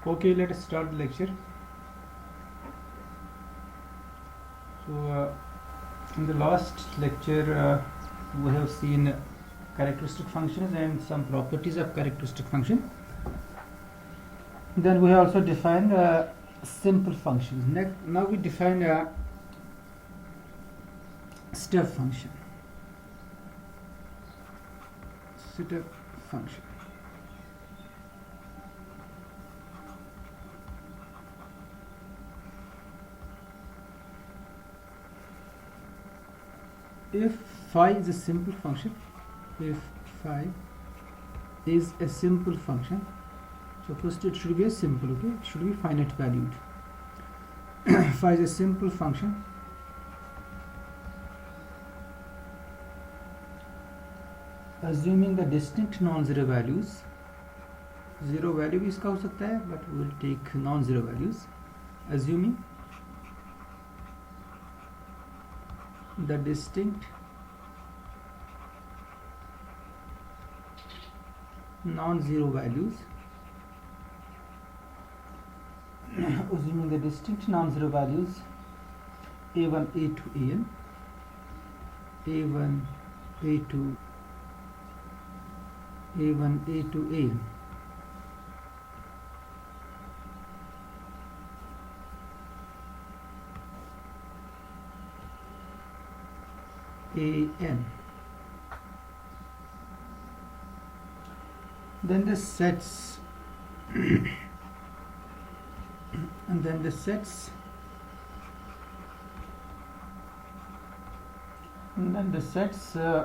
Okay, let us start the lecture. In the last lecture, we have seen characteristic functions and some properties of characteristic function. Then we have also defined simple functions. Now we define a step function. Step function. If phi is a simple function, if phi is a simple function, so first it should be a simple, okay? It should be finite valued. Phi is a simple function. Assuming the distinct non-zero values, zero value भी इसका हो सकता है, but we will take non-zero values. Assuming the distinct non-zero values, assuming the distinct non-zero values a1, a2, an, a1, a2, a1, a2, an, an. Then the sets and then the sets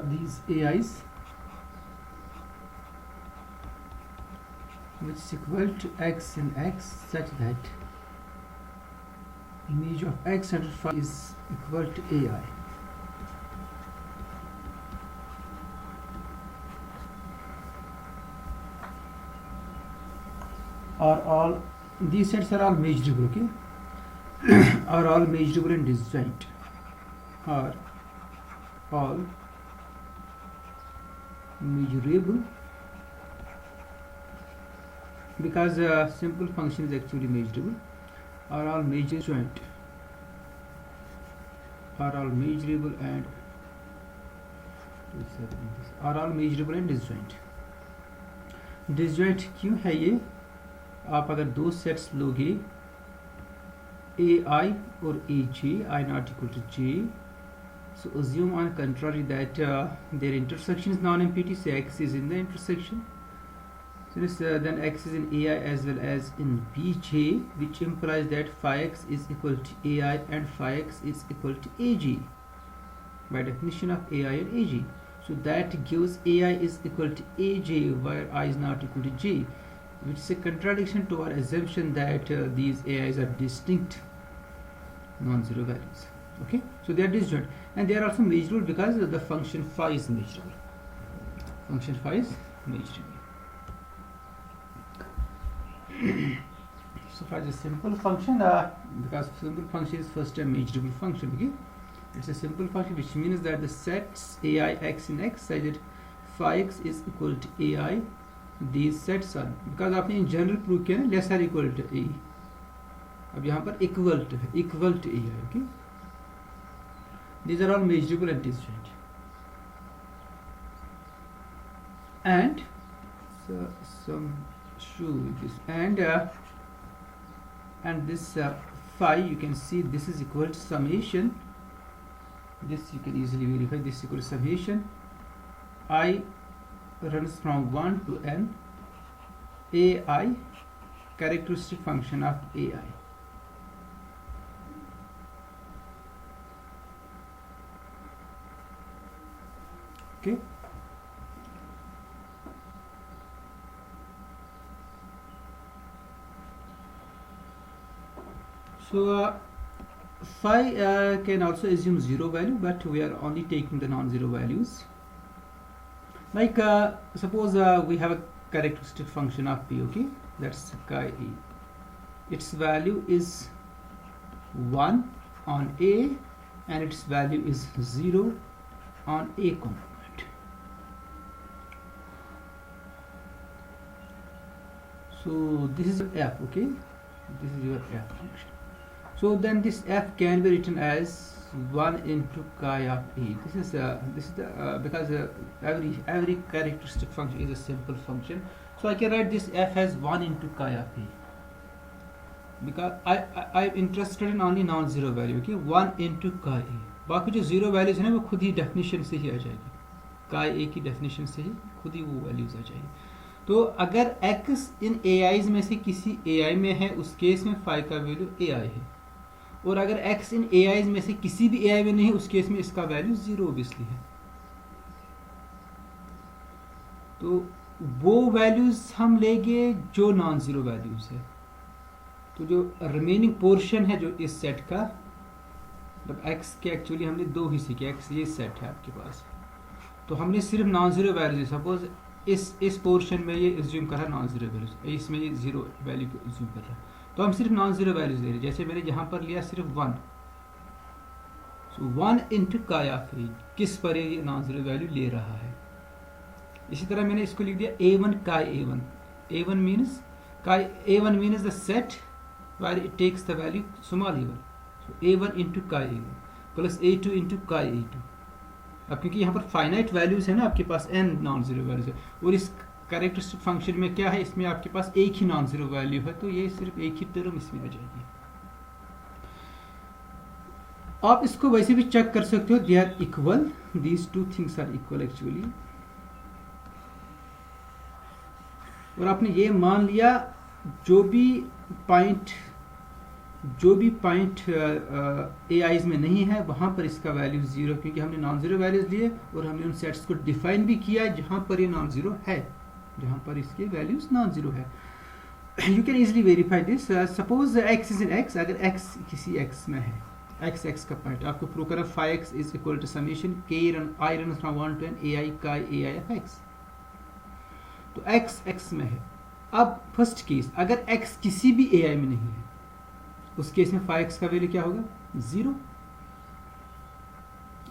these AIs which is equal to x in x such that image of x under phi is equal to AI. Are all these sets are all measurable, okay? Are all measurable and disjoint. Are all measurable because a simple function is actually measurable. Are all disjoint. Are all measurable and are all measurable and disjoint. Disjoint क्यों है ये? आप अगर दो sets लोगे AI और AJ, I not equal to J, so assume on contrary that their intersection is non-empty, so X is in the intersection. So this, then X is in AI as well as in BJ, which implies that phi X is equal to AI and phi X is equal to AJ by definition of AI and AJ. So that gives AI is equal to AJ where I is not equal to J, which is a contradiction to our assumption that these AIs are distinct non-zero values. Okay, so they are disjoint and they are also measurable because the function phi is measurable. Function phi is measurable. So phi is a simple function because simple function is first a measurable function. Okay, it's a simple function, which means that the sets AI x in x such that phi x is equal to AI. These sets are because आपने in general prove किया ना less or equal to A, अब यहाँ पर equal to A है. Okay, these are all measurable and disjoint. And so some shoe this and this phi, you can see this is equal to summation. This you can easily verify. This is equal to summation I runs from 1 to n AI characteristic function of AI. Okay, so phi can also assume zero value, but we are only taking the non-zero values. Like suppose we have a characteristic function of p, okay, that's chi e. Its value is 1 on A and its value is 0 on A component. So this is f, okay, this is your f function. So then this f can be written as 1 into chi of e. This is the because every characteristic function is a simple function, so I can write this f as 1 into chi of e, because I'm interested in only non zero value. Okay, 1 into का ए, बाकी जो zero values है ना वो खुद ही definition से ही आ जाएगी, का ए की डेफिनेशन से ही खुद ही वो वैल्यूज आ जाएगी. तो अगर x इन ए आईज में से किसी ए आई में है उस केस में फाई का वैल्यू ए आई है, और अगर x इन ए आईज में से किसी भी ए आई में नहीं है उस केस में इसका वैल्यू जीरो ऑब्वियसली है. तो वो वैल्यूज हम लेंगे जो नॉन ज़ीरो वैल्यूज है. तो जो रिमेनिंग पोर्शन है जो इस सेट का, मतलब x के एक्चुअली हमने दो ही सीखे. x ये सेट है आपके पास, तो हमने सिर्फ नॉन ज़ीरो वैल्यूज, सपोज इस पोर्शन में ये एज्यूम कर रहा है नॉन ज़ीरो वैल्यूज, इसमें ये ज़ीरो वैल्यू को एज्यूम कर रहा है, तो हम सिर्फ नॉन ज़ीरो वैल्यूज ले रहे हैं. जैसे मैंने यहाँ पर लिया सिर्फ 1, सो 1 इंटू काय ऑफ ए, किस पर ये नॉन ज़ीरो वैल्यू ले रहा है. इसी तरह मैंने इसको लिख दिया a1 काय a1. a1 मीन्स काय, a1 means the set where it takes the value small a1, so a1 into chi a1 plus a2 into chi a2. अब क्योंकि यहाँ पर फाइनाइट वैल्यूज है ना आपके पास, n नॉन जीरो वैल्यूज है, और इस कैरेक्टरिस्टिक फंक्शन में क्या है, इसमें आपके पास एक ही नॉन जीरो वैल्यू है, तो ये सिर्फ एक ही टर्म इसमें आ जाएगी. आप इसको वैसे भी चेक कर सकते हो, they are equal, these two things are equal actually. और आपने ये मान लिया जो भी पॉइंट ए आईज में नहीं है वहां पर इसका वैल्यू जीरो, क्योंकि हमने नॉन जीरो वैल्यूज लिए और हमने उन सेट्स को डिफाइन भी किया जहां पर ये नॉन जीरो है, जहां पर इसके वैल्यूज नॉन जीरो है. You can easily verify this. Suppose x is in x, अगर x किसी x में है, x का पॉइंट आपको प्रूव करा, 5x is equal to summation k i run from 1 to n ai chi ai of x. तो x में है. अब फर्स्ट केस, अगर x किसी भी ए आई में नहीं है उस केस में 5x का वैल्यू क्या होगा, जीरो.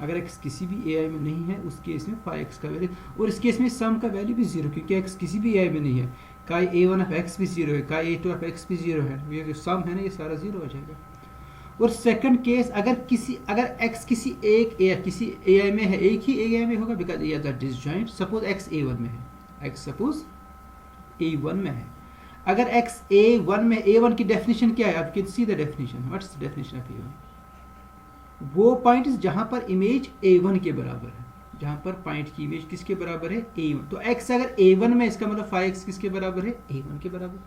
अगर x किसी भी ए आई में नहीं है उस केस में 5x का वैल्यू, और इस केस में सम का वैल्यू भी जीरो, क्योंकि x किसी भी ए आई में नहीं है. का a1 ऑफ x भी जीरो है, का a2 ऑफ x भी जीरो है, ये जो सम है ना ये सारा जीरो हो जाएगा. और सेकंड केस, अगर x किसी ए आई में है, एक ही ए आई में होगा, because A R disjoint. Suppose x a1 में है, x सपोज a1 में है. अगर x a1 में, a1 की डेफिनेशन क्या है, आप can see the definition. What's the definition of a1? वो पॉइंट जहां पर इमेज a1 के बराबर है, जहां पर पॉइंट की इमेज किसके बराबर है, a1. तो x अगर a1 में, इसका मतलब 5x किसके बराबर है, a1 के बराबर.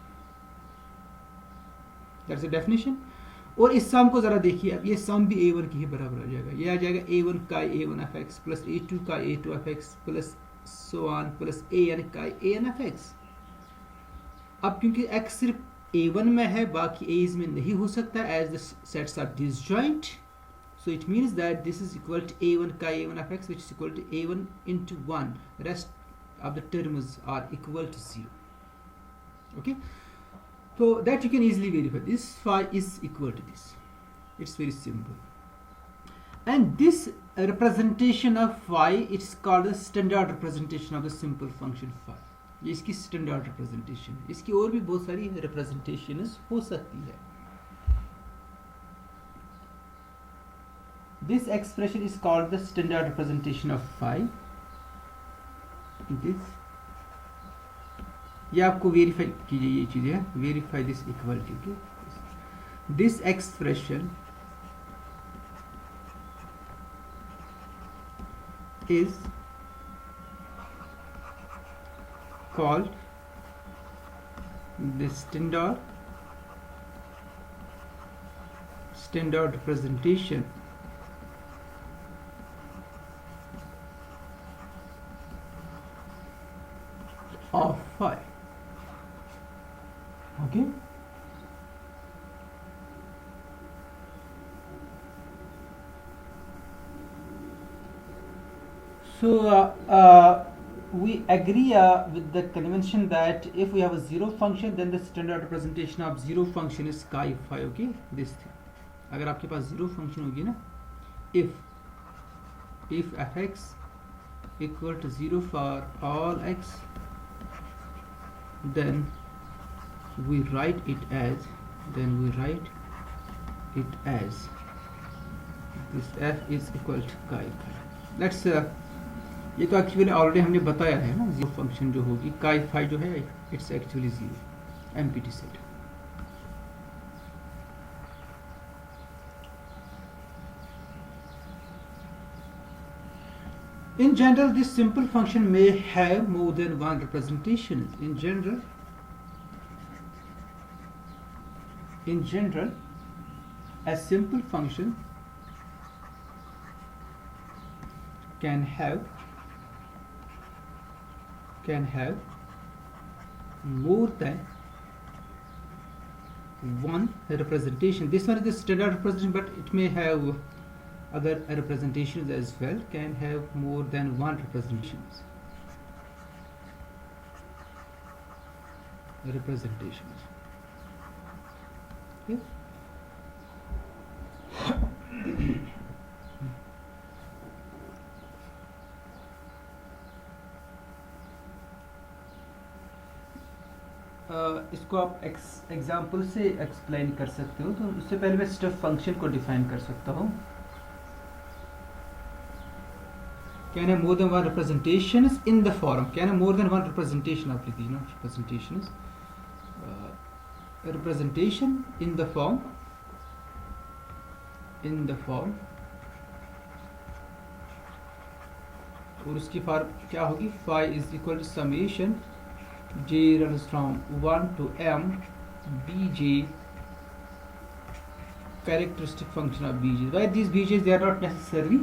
That's the definition. और इस सम को जरा देखिए अब, ये सम भी a1 के ही बराबर आ जाएगा. ये आ जाएगा a1 का a1 of x plus a2 का a2 of x plus so on plus an का an ऑफ x. अब क्योंकि x सिर्फ a1 में है, बाकी a's में नहीं हो सकता, as the sets are disjoint, so it means that this is equal to a1 का a1 of x, which is equal to a1 into 1. Rest of the terms are equal to 0. Okay, so that you can easily verify this phi is equal to this. It's very simple. And this representation of phi, it's called the standard representation of the simple function phi. ये इसकी standard representation है. इसकी और भी बहुत सारी representations हो सकती है. This expression is called the standard representation of phi. This, ये आपको वेरीफाई कीजिए, ये चीजें verify this equality. Okay, this expression is called the standard representation of phi. Okay, so we agree with the convention that if we have a zero function, then the standard representation of zero function is chi phi. Okay, this thing, अगर आपके पास zero function होगी ना, if fx equal to 0 for all x, then we write it as, this f is equal to chi phi. Let's ये तो actually already हमने बताया है ना, जीरो फंक्शन जो होगी chi phi जो है it's actually zero, empty set. In general, this simple function may have more than one representation. In general, a simple function can have more than one representation. This one is the standard representation, but it may have other representations as well. Can have more than one representations. Okay. इसको आप example से explain कर सकते हो. तो उससे पहले मैं स्टफ फंक्शन को डिफाइन कर सकता हूँ. Can have more than one representations in the form. Can have more than one representation of the representations. Representation in the form. और उसकी फॉर्म क्या होगी? phi is equal to summation j runs from 1 to m bj characteristic function of bj. Why these bj's? They are not necessarily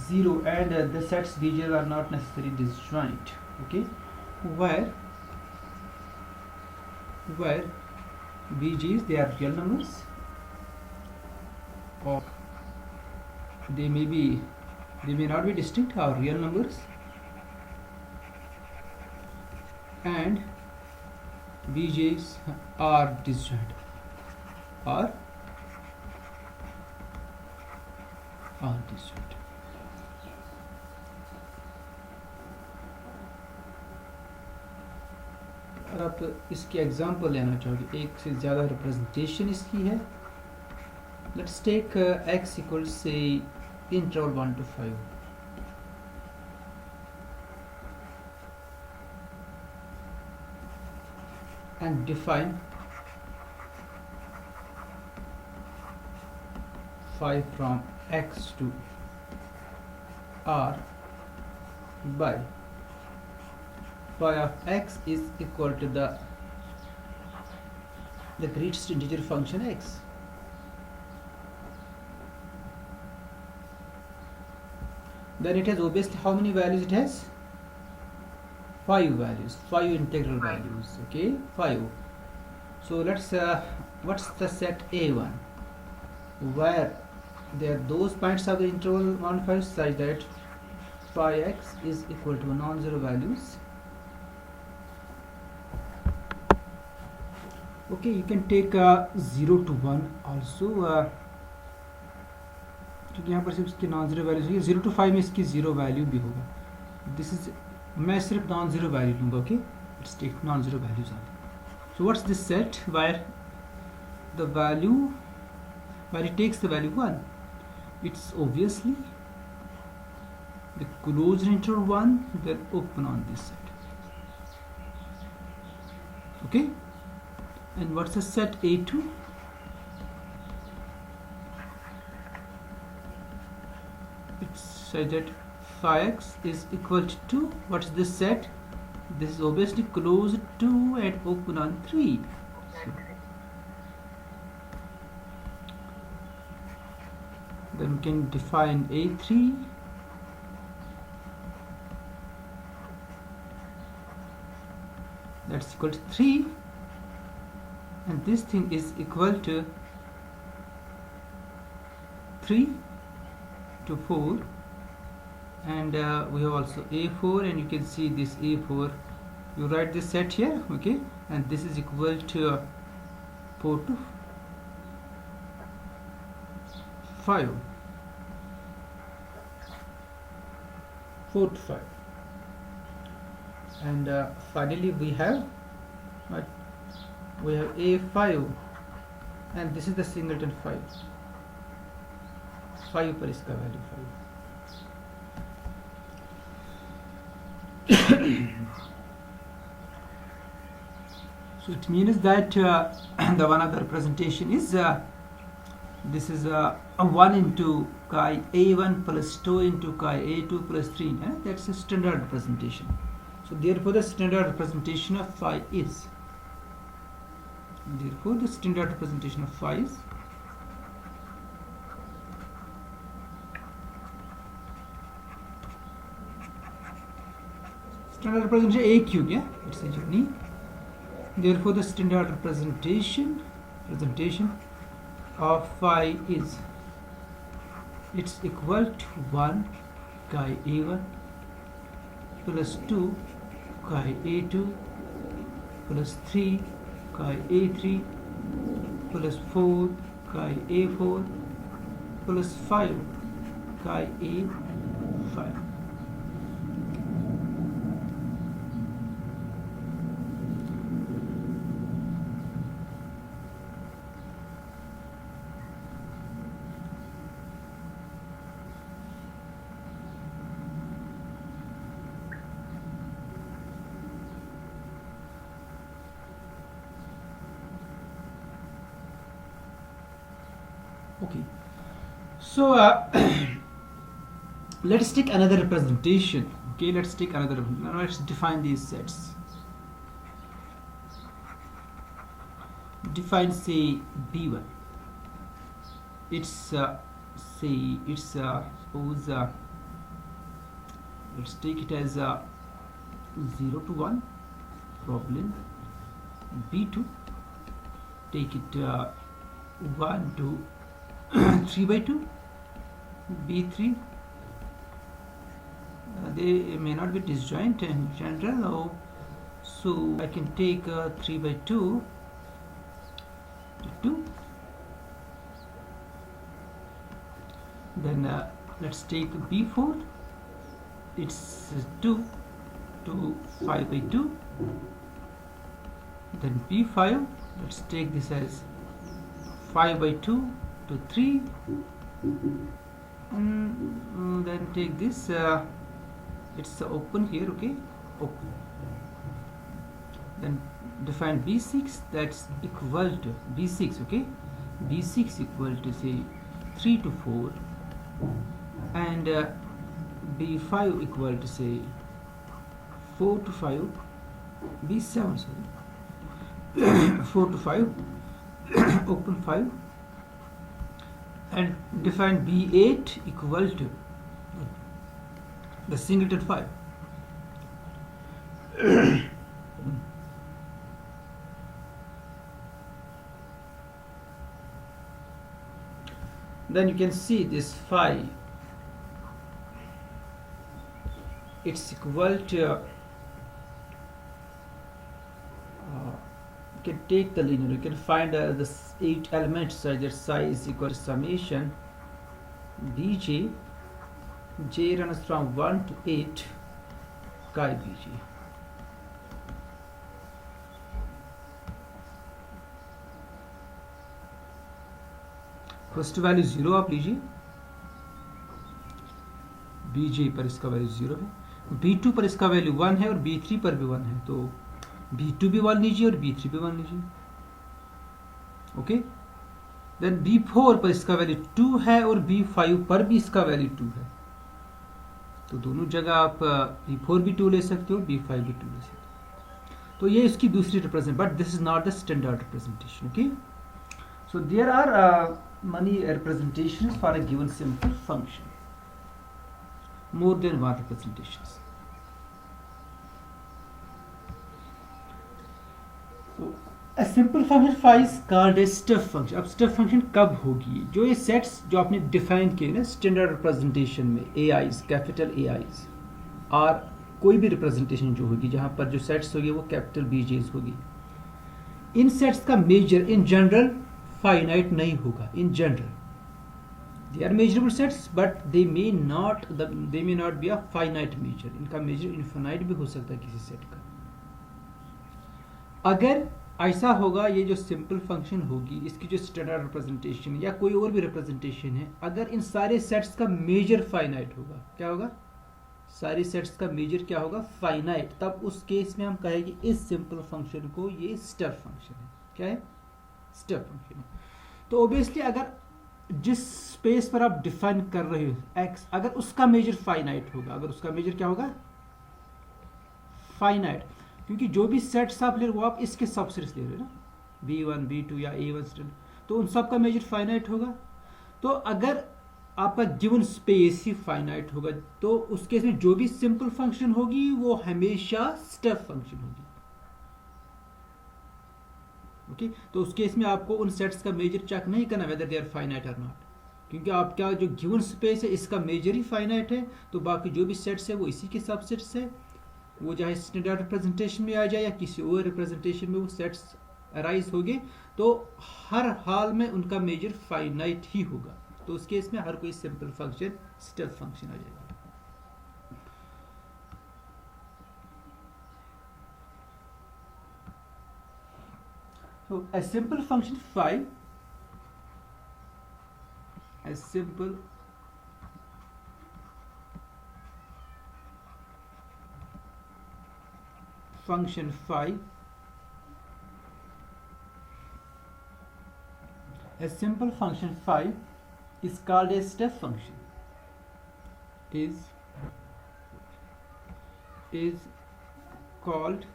zero, and the sets bj are not necessarily disjoint. Okay, where bj's they are real numbers, or they may not be distinct or real numbers, and bj's are disjoint or are disjoint. अगर आप इसकी example लेना चाहोगे, एक से ज़्यादा representation इसकी है. लेट्स टेक x इक्वल्स से interval 1 to 5. and define 5 from x to r by phi of x is equal to the greatest integer function x. Then it has obviously how many values it has? 5 values, 5 integral values. Okay, 5. So let's what's the set A1, where there are those points of the interval 1 5 such that phi x is equal to non-zero values. Okay, you can take 0 to 1 also, क्योंकि यहाँ पर सिर्फ इसकी non zero values होगी. 0 to 5 में इसकी zero value भी होगा. दिस इज, मैं सिर्फ नॉन ज़ीरो वैल्यू लूँगा. Okay, let's take non zero values R. So what's this set where the value, where it takes the value 1, it's obviously the closed interval 1, then open on this set. Okay, and what's the set A2? It's said that phi x is equal to 2. What's this set? This is obviously closed 2 and open on 3. So, then we can define A3 that's equal to 3, and this thing is equal to 3 to 4, and we have also A4, and you can see this A4, you write this set here. Okay, and this is equal to 4 to 5, 4 to 5, and finally we have we have A5 and this is the singleton 5 पर इसका value 5. So it means that the one of the representation is this is 1 into chi A1 plus 2 into chi A2 plus 3. That's a standard representation. So therefore the standard representation of phi is standard representation A cube, yeah, it's a journey. Therefore the standard representation of phi is, it's equal to 1 chi A1 plus 2 chi A2 plus 3 chi A3 plus 4 chi A4 plus 5 chi A5. Okay, so let's take another representation. Okay, let's take another. Now let's define these sets. Define say B1. It's suppose let's take it as 0 to 1 problem. B2, take it 1 to 3 by 2. B3, they may not be disjoint in general, so I can take 3 by 2 to 2. Then let's take B4, it's 2 to 5 by 2. Then B5, let's take this as 5 by 2 to 3, and then take this, it's open here, okay, open. Then define B6, that's equal to B6, okay, B6 equal to say 3 to 4, and B5 equal to say 4 to 5, B7 sorry 4 to 5 open 5, and define B8 equal to the singleton 5. Then you can see this phi, it's equal to you can take the linear, you can find the 8 elements such that psi is equal to summation bj, j runs from 1 to 8 chi bj. First value 0 आप लीजिए, bj पर इसका value 0 है, b2 पर इसका value 1 है और b3 पर भी 1 है, तो b2 भी 1 लीजिए और b3 भी 1 लीजिए. ओके, देन b4 पर इसका वैल्यू 2 है और b5 पर भी इसका वैल्यू 2 है, तो दोनों जगह आप b4 भी 2 ले सकते हो, b5 भी 2 ले सकते हो. तो ये इसकी दूसरी represent, but this is not the standard representation. Okay, so there are many representations for a given simple function, more than one representations. So a simple function phi is called a step function. अब step function कब होगी? जो ये sets जो आपने define किए ना standard representation में, AIs, capital AIs, और कोई भी representation जो होगी जहाँ पर जो sets होगी वो capital BJs होगी, इन sets का measure in general finite नहीं होगा. In general they are measurable sets, but they may not be a finite measure. इनका measure infinite भी हो सकता है किसी set का. अगर ऐसा होगा, ये जो सिंपल फंक्शन होगी इसकी जो स्टैंडर्ड रिप्रेजेंटेशन या कोई और भी रिप्रेजेंटेशन है, अगर इन सारे सेट्स का मेजर फाइनाइट होगा, क्या होगा, सारे सेट्स का मेजर क्या होगा, फाइनाइट, तब उस केस में हम कहेंगे इस सिंपल फंक्शन को ये स्टेप फंक्शन है। क्या है, स्टेप फंक्शन है। तो ऑब्वियसली अगर जिस स्पेस पर आप डिफाइन कर रहे हो एक्स, अगर उसका मेजर फाइनाइट होगा, अगर उसका मेजर क्या होगा, फाइनाइट, क्योंकि जो भी सेट्स आप ले रहे हो वो आप इसके सबसेट्स ले रहे हो ना, b1 b2 या a1, तो उन सब का मेजर फाइनाइट होगा। तो अगर आपका गिवन स्पेस ही फाइनाइट होगा तो उस केस में जो भी सिंपल फंक्शन होगी वो हमेशा स्टेप फंक्शन होगी। ओके, तो उस केस में आपको उन सेट्स का मेजर चेक नहीं करना वेदर दे आर फाइनाइट और नॉट, क्योंकि आपका जो गिवन स्पेस है इसका मेजर ही फाइनाइट है, तो बाकी जो भी सेट्स है वो इसी के सबसेट्स है। वो चाहे स्टैंडर्ड रिप्रेजेंटेशन में आ जाए या किसी और रिप्रेजेंटेशन में वो सेट्स अराइज होंगे, तो हर हाल में उनका मेजर फाइनाइट ही होगा। तो उस केस में हर कोई सिंपल फंक्शन स्टेप फंक्शन आ जाएगा। So a simple function phi, a simple function phi, a simple function phi is called a step function, is called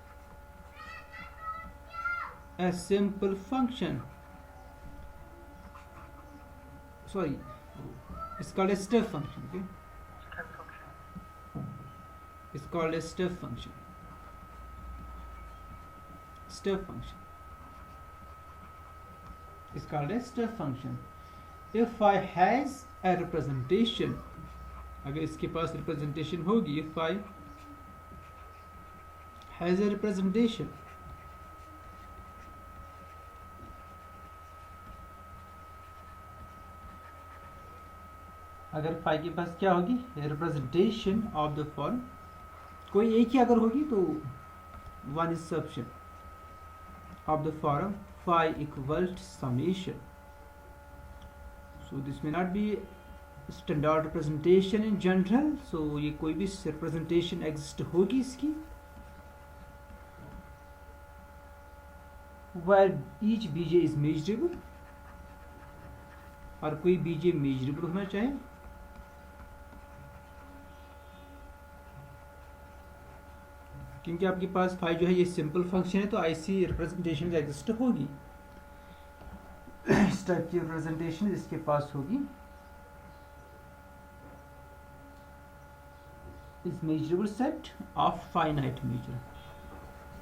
a simple function, sorry, it's called a step function. Okay, it's called a step function, step function is called a step function if phi has a representation, अगर इसके पास representation होगी, if phi has a representation, अगर phi के पास क्या होगी, representation of the form, कोई एक ही अगर होगी तो one is sufficient, of the form phi equal summation, so this may not be standard representation in general, so ये कोई भी रिप्रेजेंटेशन एग्जिस्ट होगी इसकी, where each bj is measurable, और कोई bj measurable होना चाहिए, क्योंकि आपके पास फाई जो है ये सिंपल फंक्शन है, तो ऐसी रिप्रेजेंटेशन एग्जिस्ट होगी, इस टाइप की रिप्रेजेंटेशन इसके पास होगी, is measurable set of finite measure,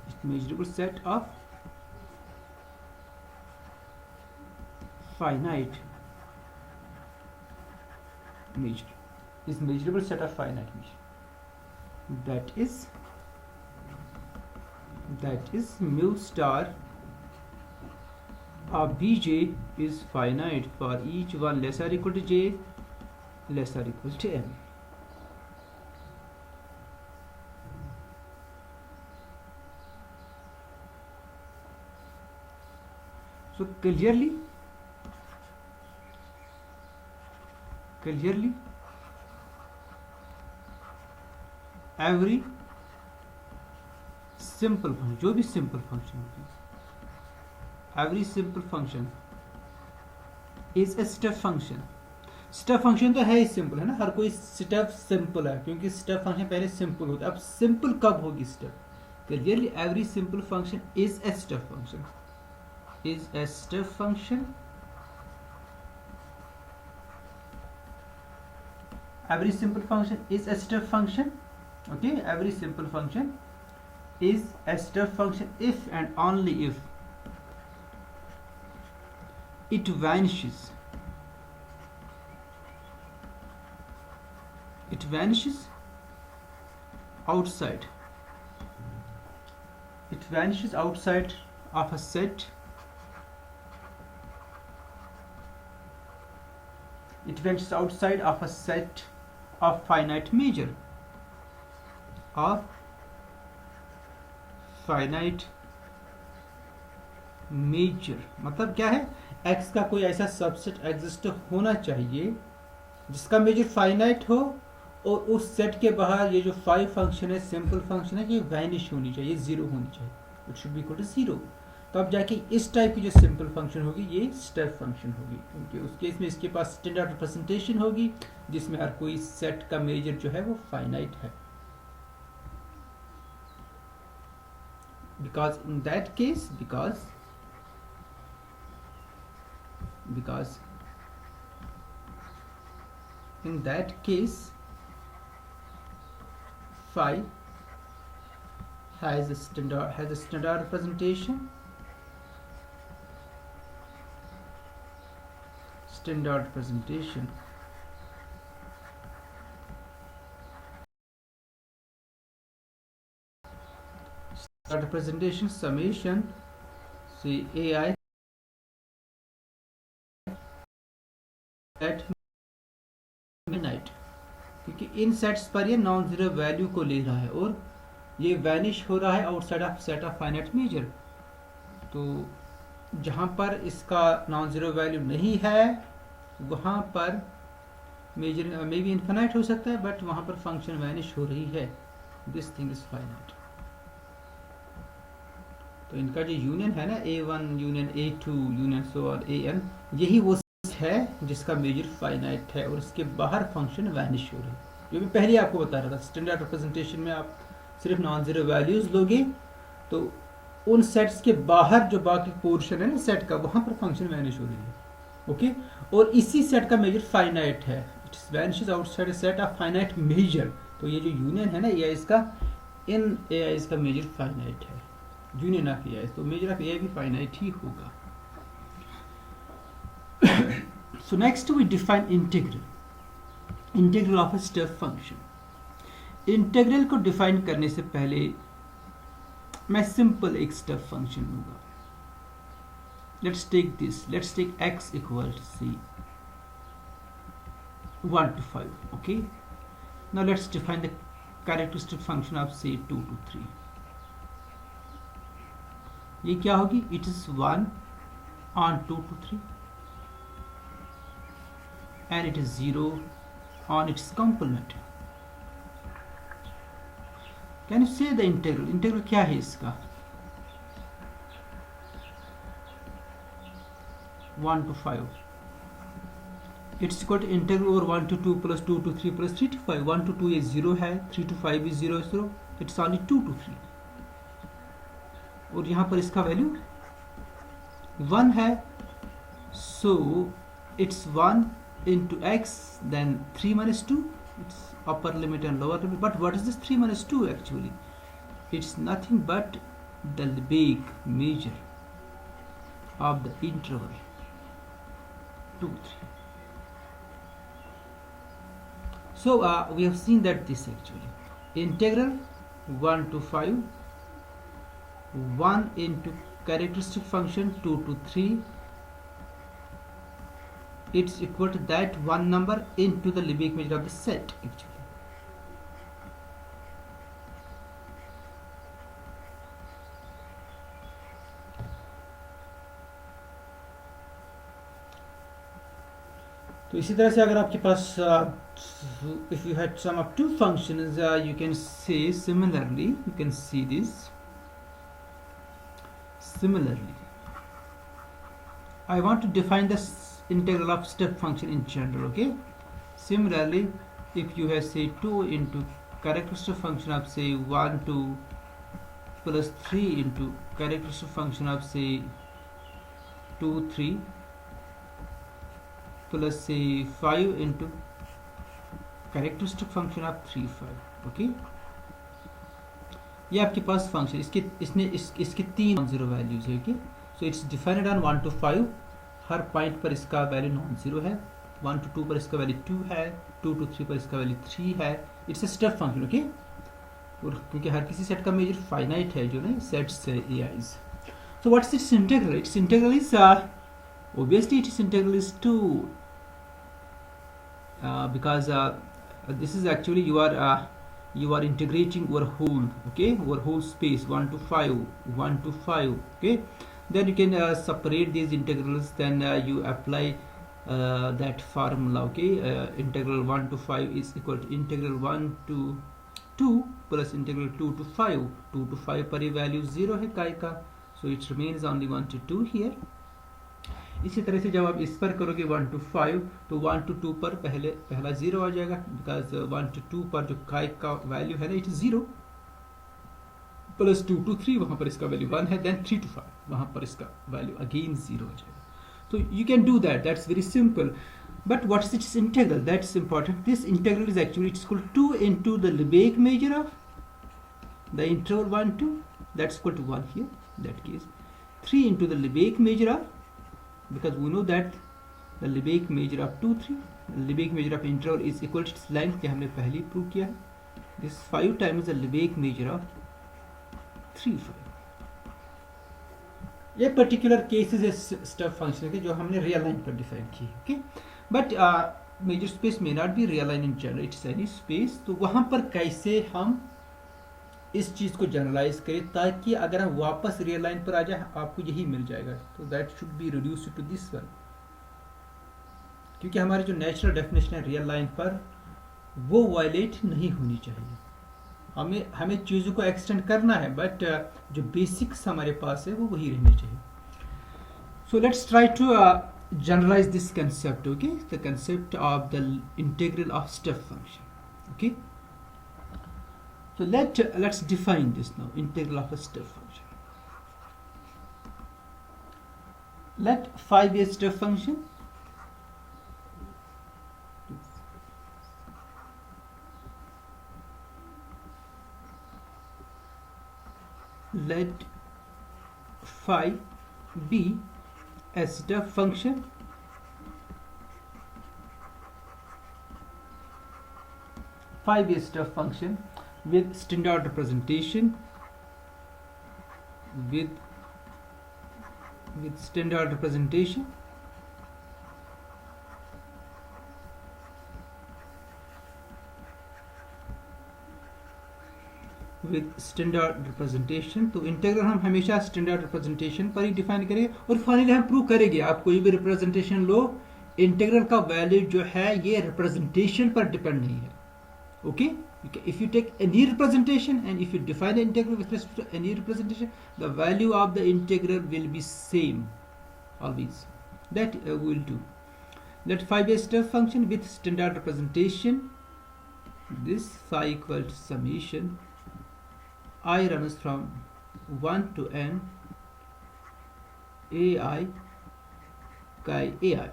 is measurable set of finite measure, is measurable set of finite measure, that is mu star of bj is finite for each one less or equal to j less or equal to m. So clearly every simple function, जो भी simple function होती है, every simple function is a step function. Step function तो है ही simple, है ना, हर कोई step simple है, क्योंकि स्टेप फंक्शन पहले सिंपल होता है। अब सिंपल कब होगी step, clearly every simple function is a step function, is a step function, every simple function is a step function. Okay, every simple function is a step function if and only if it vanishes outside, it vanishes outside of a set, it vanishes outside of a set of finite measure, of finite measure मतलब क्या है, x का कोई ऐसा subset exist होना चाहिए जिसका major finite हो, और उस सेट के बाहर ये जो 5 फंक्शन है, सिंपल फंक्शन है, ये वैनिश होनी चाहिए, जीरो होनी चाहिए, it should be equal to zero. तो अब जाके इस टाइप की जो सिंपल फंक्शन होगी ये स्टेप फंक्शन होगी, क्योंकि उस केस में इसके पास स्टैंडर्ड रिप्रेजेंटेशन होगी जिसमें हर कोई सेट का मेजर जो है वो फाइनाइट है। because in that case because in that case phi has a standard representation, representation summation say ai at midnight, क्योंकि इन सेट्स पर ये नॉन जीरो वैल्यू को ले रहा है और ये वैनिश हो रहा है outside of set of finite measure. तो जहाँ पर इसका नॉन जीरो वैल्यू नहीं है वहाँ पर मेजर मे बी इन्फिनाइट हो सकता है, बट वहाँ पर फंक्शन वैनिश हो रही है, दिस थिंग इज फाइनाइट। तो इनका जो यूनियन है ना A1 union A2 union so और AN, यही वो है जिसका मेजर फाइनाइट है और इसके बाहर फंक्शन वैनिश हो रही है। जो मैं पहले आपको बता रहा था, स्टैंडर्ड रिप्रेजेंटेशन में आप सिर्फ नॉन जीरो वैल्यूज लोगे तो उन सेट्स के बाहर जो बाकी पोर्शन है ना सेट का, वहां पर फंक्शन वैनिश हो रही है। ओके, और इसी सेट का मेजर फाइनाइट है, it vanishes outside a set of finite measure. तो ये जो यूनियन है ना AI इसका, इन AI इसका मेजर फाइनाइट है, यूनियन ऑफ AI, तो मेजर ऑफ AI भी फाइनाइट ही होगा। So next we define integral of a step function। Integral को डिफाइन करने से पहले मैं सिंपल एक स्टेप फंक्शन लूंगा। Let's take x equal to c 1 to 5। okay, now let's define the characteristic function of say 2 to 3। ये क्या होगी, it is 1 on 2 to 3 and it is 0 on its complement। Can you say the integral? Integral क्या है इसका, 1 to 5, it's equal to integral over 1 to 2 plus 2 to 3 plus 3 to 5। 1 to 2 ये 0 है, 3 to 5 is 0 0, it's only 2 to 3, और यहाँ पर इसका value 1 है, so it's 1 into x then 3 minus 2, it's upper limit and lower limit। but what is this 3 minus 2 actually, it's nothing but the big measure of the interval 2 3। so we have seen that this actually integral 1 to 5, 1 into characteristic function 2 to 3, it's equal to that one number into the Lebesgue measure of the set actually। तो इसी तरह से अगर आपके पास if you had sum of two functions you can say similarly, you can see this similarly I want to define the integral of step function in general। okay, similarly if you have say 2 into characteristic function of say 1 to plus 3 into characteristic function of say 2 3 plus say 5 into characteristic function of 3 5। okay, ये आपके पास function इसके 3 zero values है। okay, so it's defined on 1 to 5, her point पर इसका value non zero है, 1 to 2 पर इसका value 2 है, 2 to 3 पर इसका वैल्यू 3 है, it's a step function. Okay, और क्योंकि हर किसी सेट का मेजर फाइनाइट है जो ना सेट्स है AIs। So what's it's integral, it's integral is obviously its integral is 2 because this is actually you are integrating over whole, okay, over whole space 1 to 5 1 to 5। okay, then you can separate these integrals, then you apply that formula. Okay, integral 1 to 5 is equal to integral 1 to 2 plus integral 2 to 5. 2 to 5 पर ये value 0 है काय का, so it remains only 1 to 2 here. इसी तरह से जब आप इस पर करोगे 1 to 5 तो 1 to 2 पर पहला 0 आ जाएगा, बिकॉज 1 to 2 पर जो काय का वैल्यू है ना इट 0, प्लस 2 to 3 वहाँ पर इसका वैल्यू 1 है, देन 3 to 5 वहाँ पर इसका वैल्यू अगेन 0 आ जाएगा. So you can do that, that's very simple. But what is its integral? That's important. This integral is actually it's equal to 2 into the Lebesgue measure of the interval 1 2, that's equal to 1 here, that case 3 into the Lebesgue measure of, because we know that the Lebesgue measure of 2 3, the Lebesgue measure of interval is equal to its length, ये हमने पहले ही prove किया है. This 5 times the Lebesgue measure of 3 5. ये particular cases है step function के जो हमने रियल लाइन पर डिफाइन की. ओके, but measure space may not be real line in general, it's any space. तो वहाँ पर कैसे हम इस चीज़ को जनरलाइज करें ताकि अगर हम वापस रियल लाइन पर आ जाए आपको यही मिल जाएगा. तो that should be reduce to this one, क्योंकि हमारी जो नेचुरल डेफिनेशन है रियल लाइन पर वो वायलेट नहीं होनी चाहिए. हमें चीज़ों को एक्सटेंड करना है, बट जो बेसिक्स हमारे पास है वो वही रहने चाहिए. So let's try to generalise this concept. Okay, the concept of the integral of step function. Okay, so let's define this now, integral of a step function. Let phi be a step function. Let phi be a step function phi be a step function with standard representation, with standard representation, with standard representation. तो integral हम हमेशा standard representation पर ही define करेंगे और finally हम prove करेंगे. आप कोई भी रिप्रेजेंटेशन लो, इंटीग्रल का वैल्यू जो है ये रिप्रेजेंटेशन पर डिपेंड नहीं है. Okay, if you take any representation and if you define the integral with respect to any representation, the value of the integral will be same always. That we will do. Let phi be a step function with standard representation. This phi equal to summation I runs from 1 to n ai chi ai.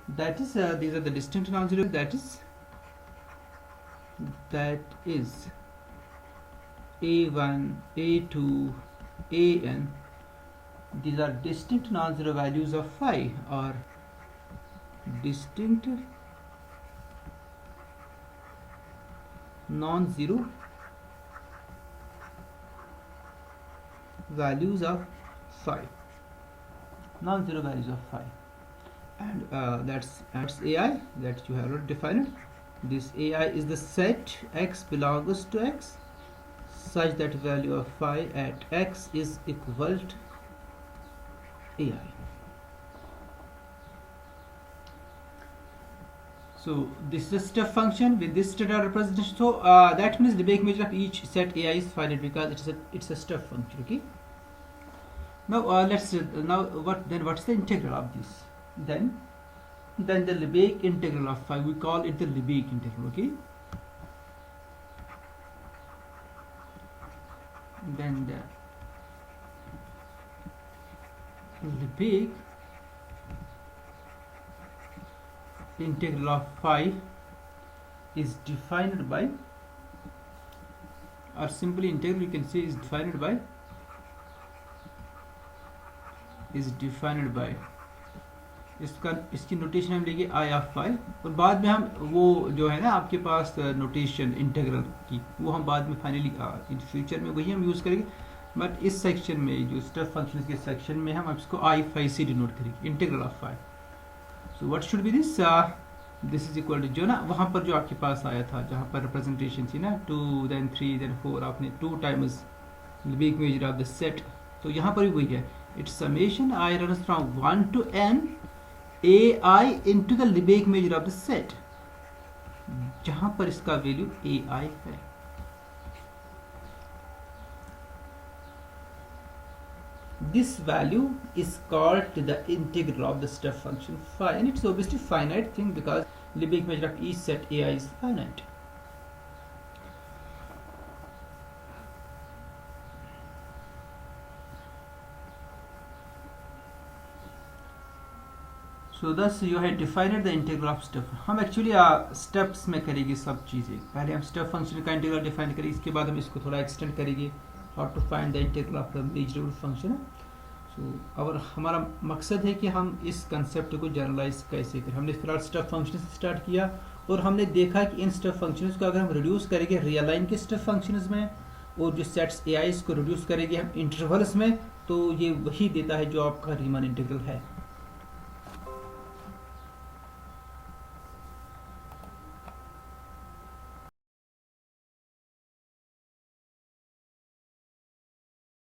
That is these are the distinct non-zero, that is a1 a2 an. These are distinct non-zero values of phi, or distinct non-zero values of phi, non-zero values of phi. And that's ai that you have already defined. This ai is the set x belongs to x such that value of phi at x is equal to ai. So this is a step function with this standard representation. So that means the Lebesgue measure of each set ai is finite because it's a step function. Okay, now let's what's the integral of this? Then the Lebesgue integral of phi, we call it the Lebesgue integral. Okay, then the Lebesgue integral of phi is defined by, or simply integral you can say is defined by इसकी notation हम लेंगे आई of phi, और बाद में हम वो जो है ना आपके पास नोटेशन इंटीग्रल की वो हम बाद में फाइनली इन फ्यूचर में वही हम यूज़ करेंगे. बट इस सेक्शन में जो स्टेप फंक्शन के सेक्शन में हम इसको आई फाई से डिनोट करेंगे, integral of phi. So what should be this is equal to जो ना वहाँ पर जो आपके पास आया था जहाँ पर रिप्रेजेंटेशन थी ना 2 then 3 then 4, आपने 2 times Lebesgue measure of the set. तो यहाँ पर भी वही है, it's summation I run from 1 to n ai into the Lebesgue measure of the set, जहाँ पर इसका वैल्यू ai है. This value is called the integral of the step function phi, and it's obviously finite thing because Lebesgue measure of each set ai is finite. So thus you have defined the integral of step. हम actually steps में करेंगे सब चीज़ें. पहले हम step function का integral define करेंगे, इसके बाद हम इसको थोड़ा एक्सटेंड करेंगे, how to find the integral of the measurable function. So और हमारा मकसद है कि हम इस कंसेप्ट को जनरलाइज कैसे करें. हमने फिलहाल स्टेप फंक्शन से स्टार्ट किया और हमने देखा कि इन स्टेप फंक्शंस को अगर हम रिड्यूस करेंगे रियल लाइन के स्टेप फंक्शंस में और जो सेट्स ए आई को रिड्यूस करेंगे हम इंटरवल्स में, तो ये वही देता है जो आपका रीमन इंटीग्रल है.